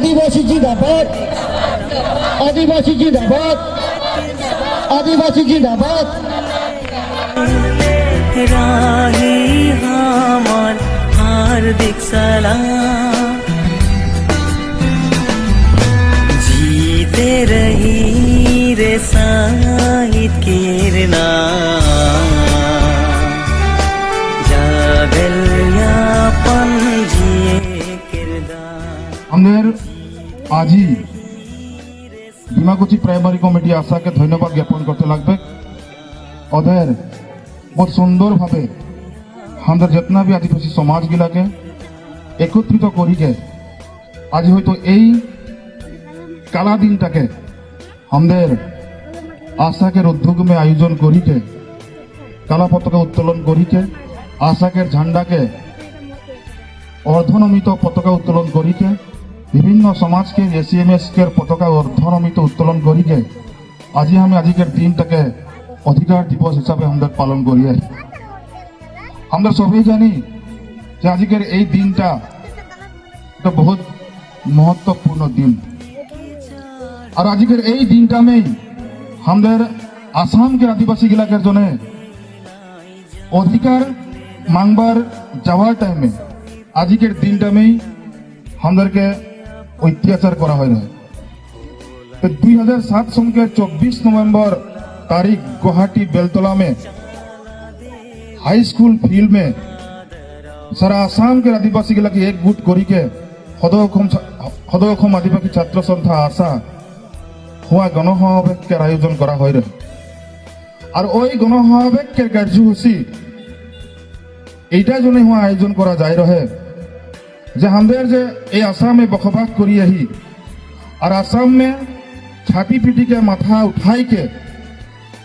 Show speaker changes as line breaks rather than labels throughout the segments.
आदिवासी जिंदाबाद, आदिवासी जिंदाबाद, आदिवासी जिंदाबाद।
राही हमार हार्दिक सलाम, जीते रही रे साहिद किरणा, जागल यापन जिए किरदार।
আমাদের আজি ডিমাকুচি প্রাইমারি কমিটি আশাকে ধন্যবাদ জ্ঞাপন করতে লাগবে। ওদের बहुत सुंदर भावे हमारे जितना भी आदिवासी समाज गिलाके एकत्रित करिके आज हयतो এই কালা দিনটাকে আমাদের আশাকের উদ্যোগে আয়োজন করিকে কালা পতাকা উত্তোলন করিকে আশাকের ঝান্ডাকে অর্ধনমিত পতাকা উত্তোলন করিকে বিভিন্ন সমাজকে এসিএমএস কের পতাকা অর্ধনমিত উত্তোলন করিকে আজি আমি আজকের দিনটাকে অধিকার দিবস হিসাবে আমাদের পালন করি। আমরা সবাই জানি যে আজকের এই দিনটা একটা বহুত महत्वपूर्ण दिन और आजकेर এই দিনটা में আমাদের आसाम के आदिवासी इलाकार जने अधिकार मांगबार जावार टाइम में आजकेर दिनटा में আমাদের के अत्याचार करा হয় না। 2007 सन के 24 नवंबर तारीख गुवाहाटी बेलतला में हाई स्कूल फील्ड में सारा आसाम के आदिवासी के एक गुट करी के सदयक्षम आदिवासी छात्र संस्था आशा हुआ गणसमावेश के आयोजन करा হয় रहे और ওই गणसमावेश के कार्यसूची এইটা জন্য हुआ आयोजन करा जाए रहे जे हमদের जे এই आसाम में बसबास करी आही और आसाम में छाती पीटी के माथा उठाई के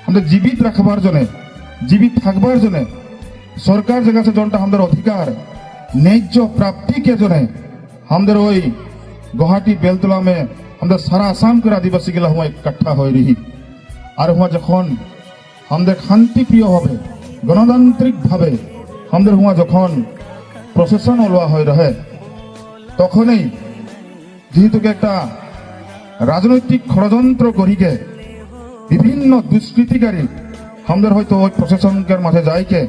हमें जीवित रखबार जने जीवित थकबार जने सरकार जगह से जोनटा हमारे अधिकार न्याय्य प्राप्ति के जने हमारे वही गुवाहाटी बेलतला में हमारे सारा आसाम के आदिवासी गिला हुआ इकट्ठा हो रही और हुआ जखन हमारे शांति प्रिय भावे गणतांत्रिक भावे हमारे हुआ जखन प्रसेशन ओलोआ हो रहे तखनई जेहेतु एक राजनैतिक षड़यंत्र करिके विभिन्न दुष्कृतिकारी हमारे हयतो ओई प्रशासनकेर माঝে जाइके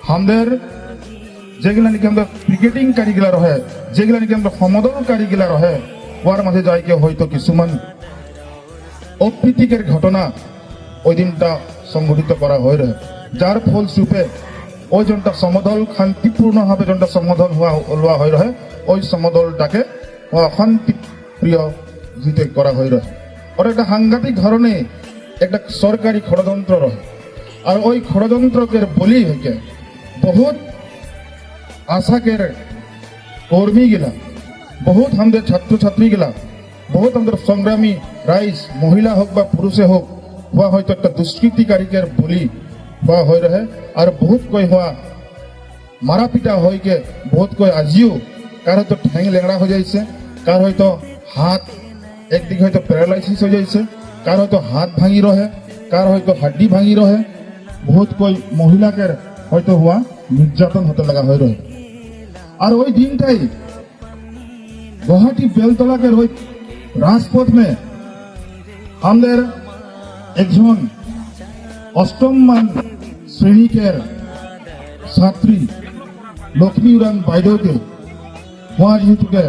हमारे जेगुला नाकि हमारे पिकेटिंग कारिगिला रहे जेगुला नाकि हमारे समदल कारिगिला रहे ओर माঝে जाइके हयतो किछुमान अप्रीतिकर घटना ओई दिनटा संघटित करा हय रहे जार फलस्वरूपे ओई जोनटा समदल शांतिपूर्ण भावे जोनटा समदल हुआ लोआ हय रहे ओई समदलटाके अशांति प्रिय जीते करा हय रहे और एक साংঘাতিক धरणे एक सरकारी षड़यंत्र रहे और ওই ষড়যন্ত্রকের বলি হইকে बहुत आशाकेर कर्मी गिला बहुत हमारे छात्र छात्री गिला बहुत हमारे संग्रामी राइज महिला होक बा पुरुषे होक हुआ हयतो एक दुष्कृतिकारीकेर बलि हुआ हो रहे और बहुत कोई हुआ मारा पिटा होके बहुत कोई आजिओ कार हयतो ठेंग लेंगड़ा हो जाइए कार हयतो हाथ एक दिक हयतो पैरालाइसिस हो जाइए कार हयतो हाथ भांगी रहे कार हयतो हड्डी भांगी रहे बहुत कोई महिला के हयतो हुआ निर्यातन होते लगा हो रहे और वही दिनटाई गुवाहाटी बेलतला के राजपथ में हमारे एकजन अष्टम मान श्रेणी के छात्री लक्ष्मी उड़ान बाइदेव के हुआ जेहेतु के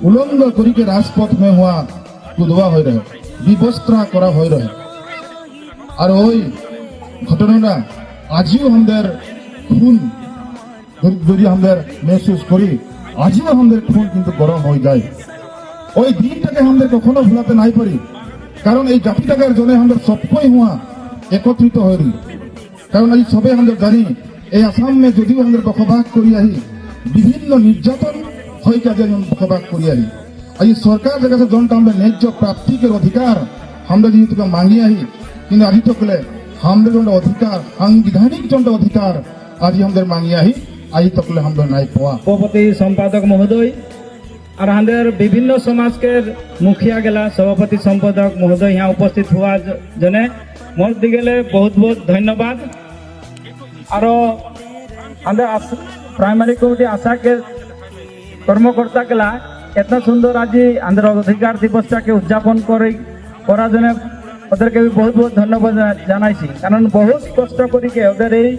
उलंग करी के राजपथ में हुआ कुदवा हो रहे विवस्त्रा करा हो रहे और वही घटना आजिओ हमारे खून যদি আমাদের महसूस करी आजिओ हमारे खून किन्तु गरम हो जाए ওই দিনটাকে আমাদের কখনো ভুলাতে নাই পারি কারণ এই জাতিটাকার জন্য আমাদের সবকই हुआ একত্রিত হই কারণ আজ সবে আমাদের জানি এই আসাম में যদিও আমাদের বসবাস করি আহি বিভিন্ন নির্যাতন হয় কাজে বসবাস করি আহি आज सरकार जगह से जोनटा हमारे न्याय्य प्राप्ति के अधिकार हमारे जेहेतु मांगी आही किन्तु आज तक हमारे जो अधिकार सांविधानिक जो अधिकार आज हमारे मांगी आही आज तक हमारे नाई पावा
सभापति सम्पादक महोदय और हमारे विभिन्न समाज के मुखिया गेला सभापति सम्पादक महोदय यहाँ उपस्थित हुआ जने मोर दिगेले बहुत बहुत धन्यवाद और हमारे प्राइमरी कमिटी आशा के कर्मकर्ता केला এত সুন্দর আজি আমাদের অধিকার দিবসটাকে উদযাপন করার জন্য ওদেরকে আমি বহুত বহুত ধন্যবাদ জানাইছি, কারণ বহুত কষ্ট করিকে ওদের এই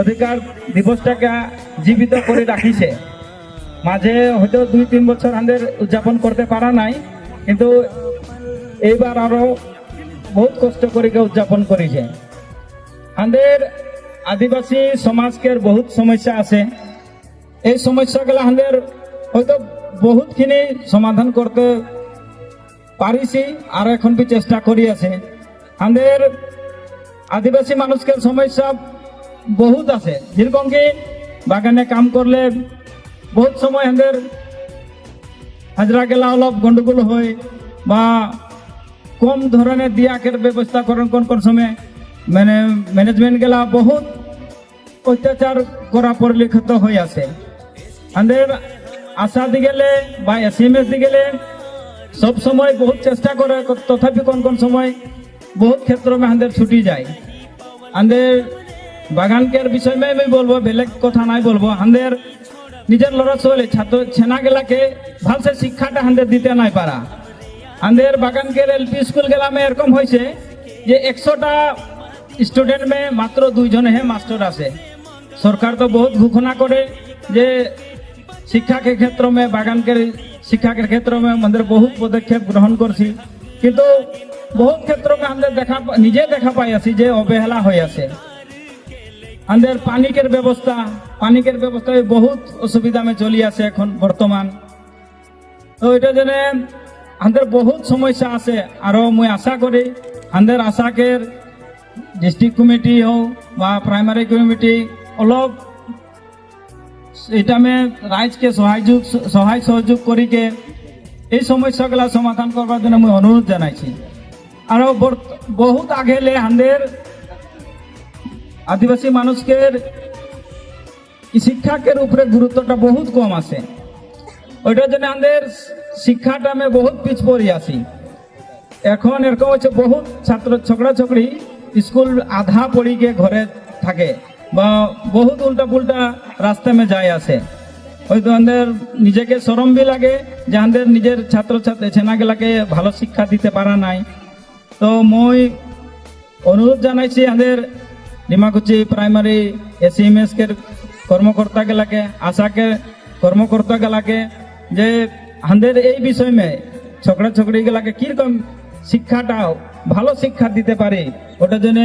অধিকার দিবসটাকে জীবিত করে রাখিছে। মাঝে হয়তো 2-3 বছর আমাদের উদযাপন করতে পারা নাই, কিন্তু এইবার আরো বহুত কষ্ট করিকে উদযাপন করেছে। আমাদের আদিবাসী সমাজকে বহুত সমস্যা আছে, এই সমস্যাগুলো আমাদের হয়তো বহুতখিনি সমাধান করতে পারিছি আর এখন বি চেষ্টা করি আছে। আমাদের আদিবাসী মানুষকে সমস্যা বহুত আছে, যেরকম কি বাগানে কাম করলে বহুত সময় আমাদের হাজরা গেলা অলপ গন্ডগোল হয়, বা কম ধরনের দিয়াকের ব্যবস্থা করেন কোন কোন সময় মানে ম্যানেজমেন্ট গেলা বহুত অত্যাচার করা পরিলক্ষিত হয়ে আছে। আমাদের আশা দি গেলে বা এসএমএস দি গেলে সব সময় বহুত চেষ্টা করে, তথাপি কোন কোন সময় বহুত ক্ষেত্র में আমাদের ছুটি যায়। আমাদের বাগানকের বিষয় में আমি বলবো, বেলেগ কথা নাই বলবো। আমাদের নিজের লড়া ছোলে ছাত্র ছেনা গেলাকে ভালসে শিক্ষাটা আমাদের দিতে নাই পারা। আমাদের বাগানকের এলপি স্কুল গেলা में এরকম হয়েছে যে 100টা স্টুডেন্ট में মাত্র 2 জন হে মাস্টার আছে। সরকার তো বহুত ঘোষণা করে যে শিক্ষা के क्षेत्र में बागान के शिक्षा के क्षेत्र में আমাদের बहुत পদক্ষেপ গ্রহণ করছি, কিন্তু বহুত ক্ষেত্র में আমাদের নিজে দেখা পাই আছি যে অবহেলা হয়ে আছে। আমাদের পানিকের ব্যবস্থা বহুত অসুবিধা में চলি আছে এখন বর্তমান। তো এটা জন্য আমাদের বহুত সমস্যা আছে। আরো মুই আশা করি আমাদের আশাকের ডিস্ট্রিক্ট কমিটি হোক বা প্রাইমারি কমিটি অলপ এটা में রাইজ के সহায় সহযোগ করিকে এই সমস্যাগুলা সমাধান করবার জন্য আমি অনুরোধ জানাইছি। আর বহুত আগেলে আমাদের আদিবাসী মানুষকে শিক্ষাকের উপরে গুরুত্বটা বহুত কম আছে, ওইটার জন্য আমাদের শিক্ষাটা আমি বহুত পিছ পড়ি আছি। এখন এরকম হচ্ছে বহুত ছাত্র ছোকরা ছোকরি স্কুল আধা পড়িকে ঘরে থাকে বা বহুত উল্টা পুল্টা রাস্তা में যায় আছে। হয়তো আমাদের নিজেকে শরম বি লাগে যে আমাদের নিজের ছাত্রছাত্রী ছেনাগুলাকে ভালো শিক্ষা দিতে পারা নাই। তো মই অনুরোধ জানাইছি আমাদের ডিমাকুচি প্রাইমারি এসএমএস के কর্মকর্তা গেলাকে, আশাকে কর্মকর্তা গেলাকে যে আমাদের এই বিষয় में ছোকরা ছোকরি গেলাকে কিরকম শিক্ষাটা ভালো শিক্ষা দিতে পারে ওটার জন্য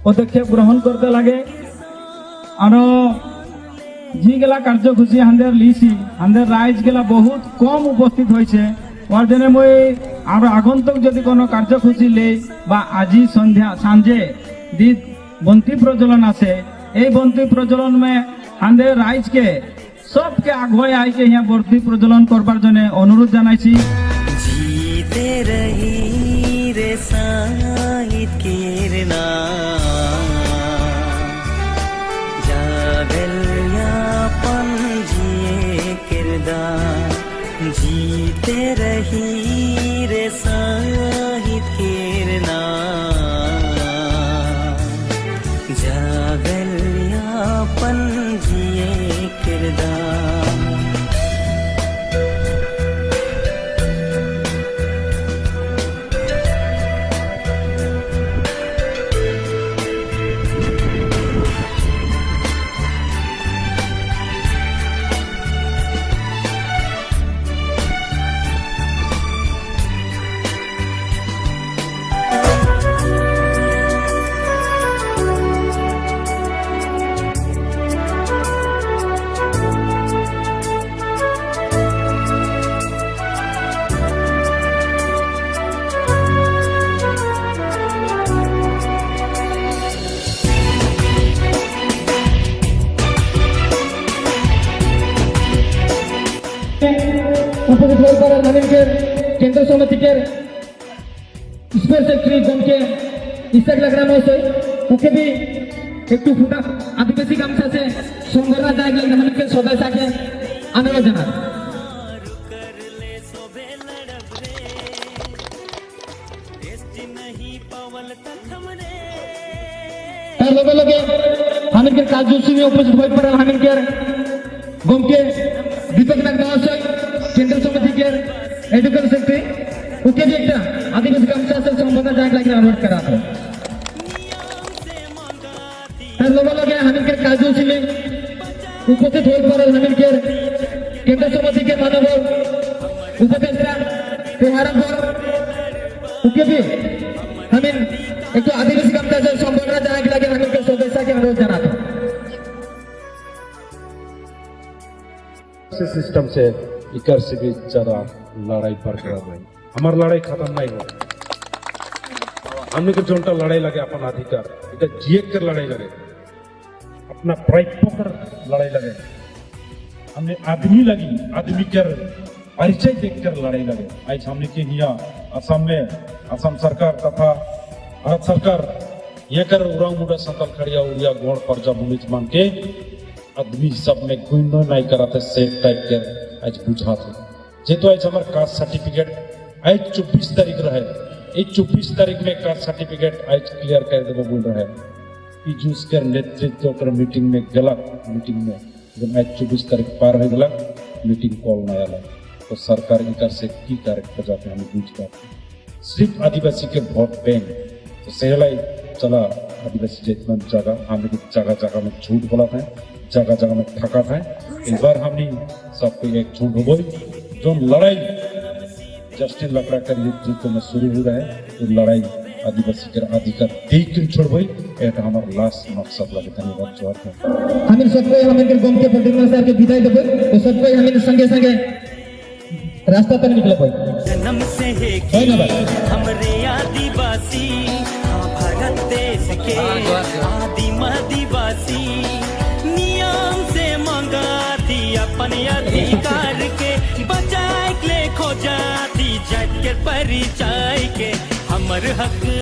পদক্ষেপ গ্রহণ করতে লাগে। আরো যেগুলা কার্যসূচী আমাদের লিছি, আমাদের রাইজ গেলা বহুত কম উপস্থিত হয়েছে। ওর জন্য মই আরো আগন্তুক যদি কোনো কার্যসূচী লে বা আজি সন্ধ্যা সাঁঝে বন্তি প্রজ্বলন আছে, এই বন্তি প্রজ্বলন में আমাদের রাইজকে সবকে আগুয়ে আইকে यहाँ বন্তি প্রজ্বলন করবার জন্য অনুরোধ জানাইছি।
जीते रही रे साहित किरणा जागल्यापन जिए किरदार जीते रही रे साहित किरणा जागल्यापन जिए किरदार।
উপস্থিত হয়ে পড়ার নামিনকের কেন্দ্র সমিতিকের স্পেস সেক্রেটারি গমকে ইস্তাক লাগরা মহোদয় ওকে भी একটু ফুটা আদিবাসী গামছা से সংগঠন জায়গা নামিনকে সদস্যকে অনুরোধ জানাই। তার লগে লগে হামিনকের কার্যসূচি উপস্থিত হয়ে পড়ার হামিনকের গমকে दीपक नाग महाशय केंद्र समिति के एजुकेशन सेक्रेटरी उनके भी एक आदिवासी गामचा से संबंध जाग लगे अनुरोध करा था लोग हमीर के काजू सिले उपस्थित हो पर हमीर के केंद्र समिति के मानव उपदेष्टा त्योहार उनके भी हमीर एक आदिवासी गामचा से संबंध जाग लगे हमीर के सदस्य के अनुरोध करा था
सिस्टम से इकर से भी ज्यादा लड़ाई बरकरार रही हमार लड़ाई खत्म नहीं हो हमने के जोनटा लड़ाई लगे अपन अधिकार इधर जिए कर लड़ाई लगे अपना प्राइड पर लड़ाई लगे हमने आदमी लगी आदमी कर परिचय देखकर लड़ाई लगे आज हमने के यहाँ असम में असम सरकार तथा भारत सरकार ये कर उड़ा मुड़ा संतल खड़िया उड़िया गोड़ पर्जा बुलिज मान के आदमी सब में गुइनो नहीं कराते सेफ टाइप के आज बुझा थे जेतो आज हमारे कास्ट सर्टिफिकेट आज 24 तारीख रहे ये 24 तारीख में कास्ट सर्टिफिकेट आज क्लियर कर देबो बोल रहे पीजूस के नेतृत्व कर मीटिंग में गलत मीटिंग में जब आज 24 तारीख पार हो गला मीटिंग कॉल ना आला तो सरकार इनका से की कार्य कर जाते हम बुझ पाते सिर्फ आदिवासी के वोट बैंक तो सहलाई चला आदिवासी जैतमन जगह हमने जगह जगह में झूठ बोला था जगह जगह में ठका था इस बार हमने सबको एकजुट हो गई जो लड़ाई जस्टिन लकड़ा कर नेतृत्व में शुरू हो रहा है तो लड़ाई आदिवासी के अधिकार देख छोड़ गई एक हमारा लास्ट मकसद लगे धन्यवाद जोहार
हमें सबको हमें के गांव के प्रतिनिधि सर के विदाई देबे तो सबको हमें संगे संगे रास्ता पर निकले कोई
जन्म से है कि हमरे आदिवासी भारत देश के आदिम आदिवासी नियम से मंगा थी अपने अधिकार के बचाए ले खो जाती जात के परिचय के हमर हक